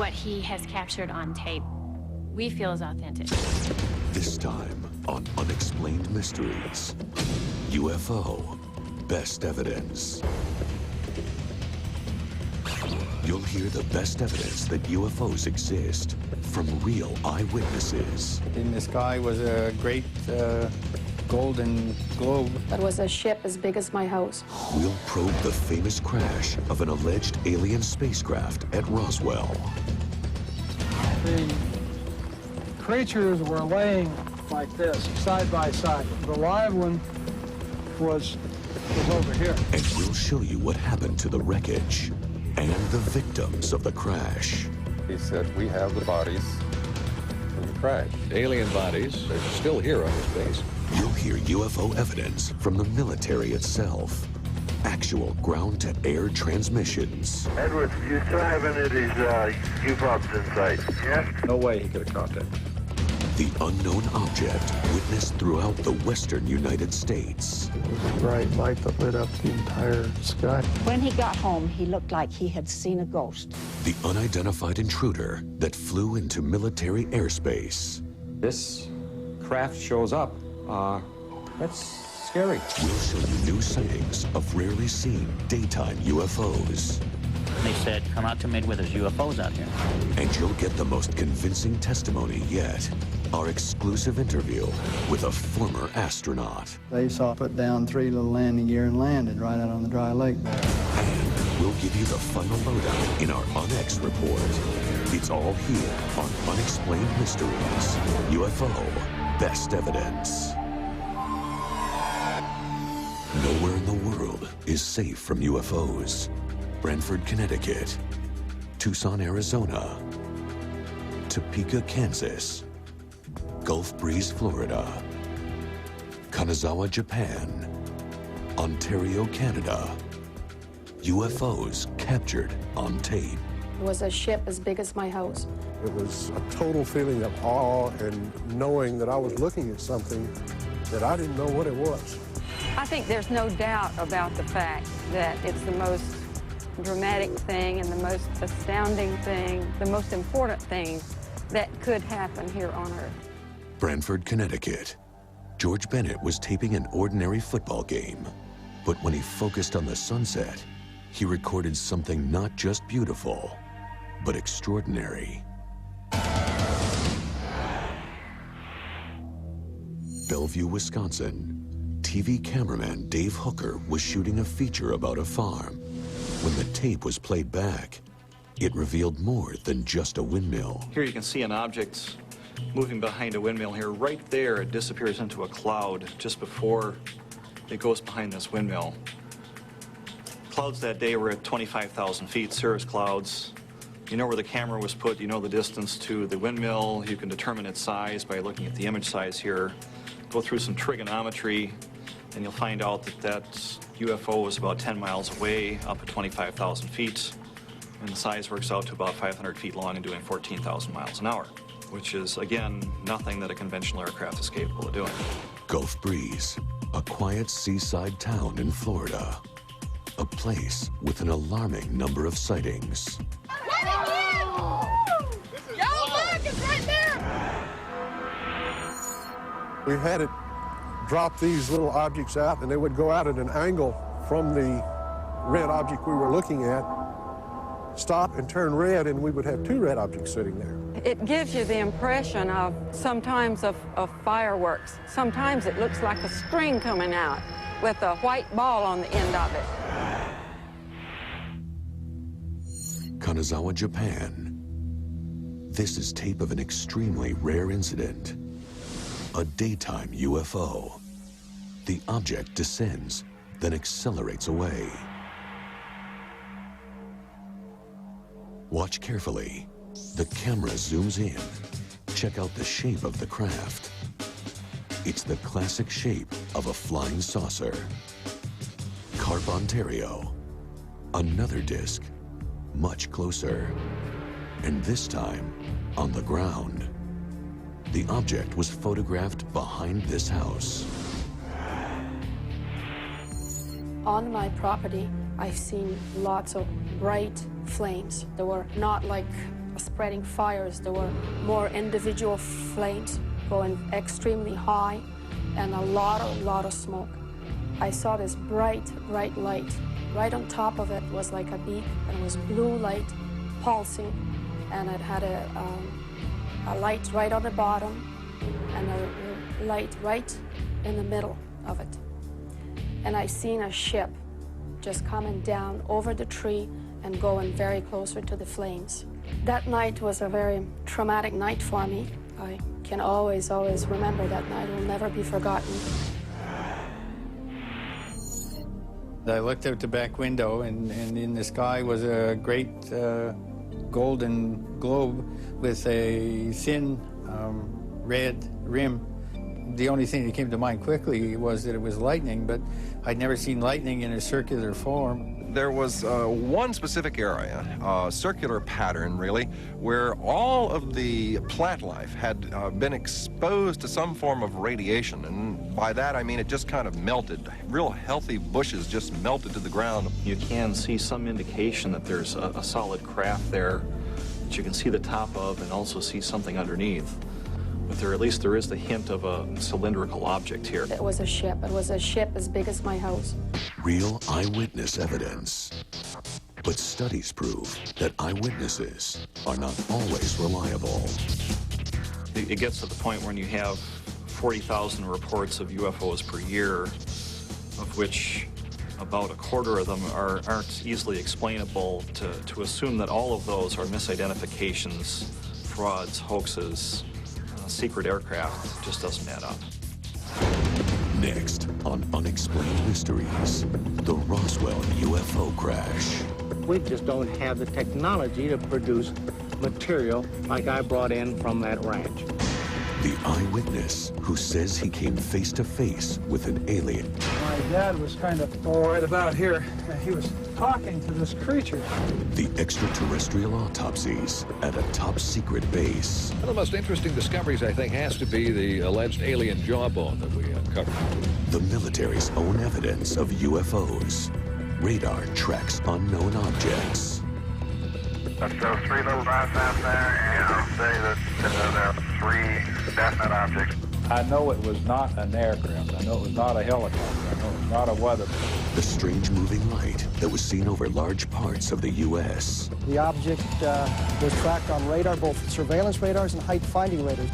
what he has captured on tape, we feel is authentic. This time on Unexplained Mysteries, UFO Best Evidence. You'll hear the best evidence that UFOs exist from real eyewitnesses. In the sky was a great golden globe. That was a ship as big as my house. We'll probe the famous crash of an alleged alien spacecraft at Roswell. The creatures were laying like this, side by side. The live one was over here. And we'll show you what happened to the wreckage and the victims of the crash. He said, we have the bodies from the crash. Alien bodies, they're still here on this base. You'll hear UFO evidence from the military itself. Actual ground-to-air transmissions. Edward, you still have any of these UFO'S in sight? Yes? No way he could have caught that. The unknown object witnessed throughout the western United States. It was a bright light that lit up the entire sky. When he got home, he looked like he had seen a ghost. The unidentified intruder that flew into military airspace. This craft shows up. That's scary. We'll show you new sightings of rarely seen daytime UFOs. They said, come out to Midway, there's UFOs out here. And you'll get the most convincing testimony yet. Our exclusive interview with a former astronaut. They saw put down 3 little landing gear and landed right out on the dry lake there. And we'll give you the final lowdown in our UNX report. It's all here on Unexplained Mysteries, UFO Best Evidence. Nowhere in the world is safe from UFOs. Brantford, Connecticut, Tucson, Arizona, Topeka, Kansas, Gulf Breeze, Florida, Kanazawa, Japan, Ontario, Canada. UFOs captured on tape. It was a ship as big as my house. It was a total feeling of awe and knowing that I was looking at something that I didn't know what it was. I think there's no doubt about the fact that it's the most dramatic thing and the most astounding thing, the most important thing that could happen here on Earth. Brantford, Connecticut. George Bennett was taping an ordinary football game, but when he focused on the sunset, he recorded something not just beautiful, but extraordinary. Bellevue, Wisconsin. TV cameraman Dave Hooker was shooting a feature about a farm. When the tape was played back, it revealed more than just a windmill. Here you can see an object moving behind a windmill here. Right there, it disappears into a cloud just before it goes behind this windmill. Clouds that day were at 25,000 feet, cirrus clouds. You know where the camera was put, you know the distance to the windmill. You can determine its size by looking at the image size here. Go through some trigonometry, and you'll find out that that UFO was about 10 miles away, up at 25,000 feet. And the size works out to about 500 feet long and doing 14,000 miles an hour, which is, again, nothing that a conventional aircraft is capable of doing. Gulf Breeze, a quiet seaside town in Florida. A place with an alarming number of sightings. Let it in! Yo, look, it's right there! We had it drop these little objects out, and they would go out at an angle from the red object we were looking at, stop and turn red, and we would have 2 red objects sitting there. It gives you the impression of sometimes of fireworks. Sometimes it looks like a string coming out with a white ball on the end of it. Kanazawa, Japan. This is tape of an extremely rare incident. A daytime UFO. The object descends, then accelerates away. Watch carefully. The camera zooms in. Check out the shape of the craft. It's the classic shape of a flying saucer. Carp, Ontario. Another disc, much closer. And this time, on the ground. The object was photographed behind this house. On my property, I've seen lots of bright flames. They were not like a spreading fires. There were more individual flames going extremely high and a lot of smoke. I saw this bright light. Right on top of it was like a beak, and it was blue light pulsing, and it had a light right on the bottom and a light right in the middle of it. And I seen a ship just coming down over the tree and going very closer to the flames. That night was a very traumatic night for me. I can always remember that night. It will never be forgotten. I looked out the back window, and in the sky was a great golden globe with a thin red rim. The only thing that came to mind quickly was that it was lightning, but I'd never seen lightning in a circular form. There was one specific area, a circular pattern really, where all of the plant life had been exposed to some form of radiation. And by that I mean it just kind of melted. Real healthy bushes just melted to the ground. You can see some indication that there's a solid craft there that you can see the top of and also see something underneath. But at least there is the hint of a cylindrical object here. It was a ship. It was a ship as big as my house. Real eyewitness evidence. But studies prove that eyewitnesses are not always reliable. It gets to the point when you have 40,000 reports of UFOs per year, of which about a quarter of them aren't easily explainable. To assume that all of those are misidentifications, frauds, hoaxes, secret aircraft just doesn't add up. Next on Unexplained Mysteries, the Roswell UFO crash. We just don't have the technology to produce material like I brought in from that ranch. The eyewitness who says he came face to face with an alien. My dad was kind of right about here. He was talking to this creature. The extraterrestrial autopsies at a top secret base. One of the most interesting discoveries, I think, has to be the alleged alien jawbone that we uncovered. The military's own evidence of UFOs. Radar tracks unknown objects. Let's go 3 little dots out there, and I'll say that there are 3 definite objects. I know it was not an aircraft. I know it was not a helicopter. I know it was not a weather balloon. The strange moving light that was seen over large parts of the U.S. The object was tracked on radar, both surveillance radars and height-finding radars.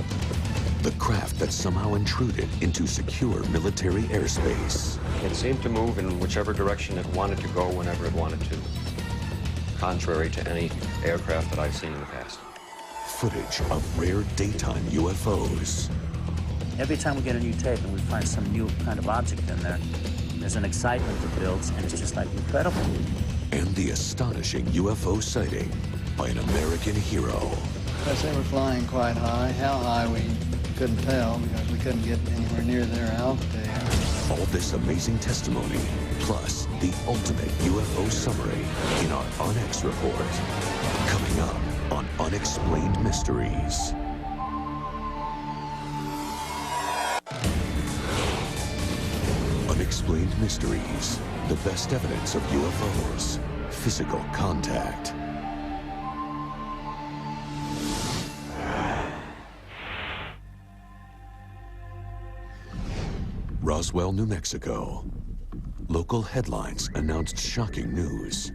The craft that somehow intruded into secure military airspace. It seemed to move in whichever direction it wanted to go whenever it wanted to, contrary to any aircraft that I've seen in the past. Footage of rare daytime UFOs. Every time we get a new tape and we find some new kind of object in there, there's an excitement that builds, and it's just like incredible. And the astonishing UFO sighting by an American hero. Because they were flying quite high. How high, we couldn't tell because we couldn't get anywhere near their altitude. All this amazing testimony, plus the ultimate UFO summary in our On-X report. Coming up on Unexplained Mysteries. Unexplained Mysteries, the best evidence of UFOs, physical contact. Roswell, New Mexico. Local headlines announced shocking news.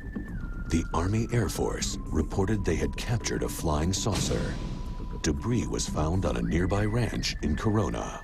The Army Air Force reported they had captured a flying saucer. Debris was found on a nearby ranch in Corona.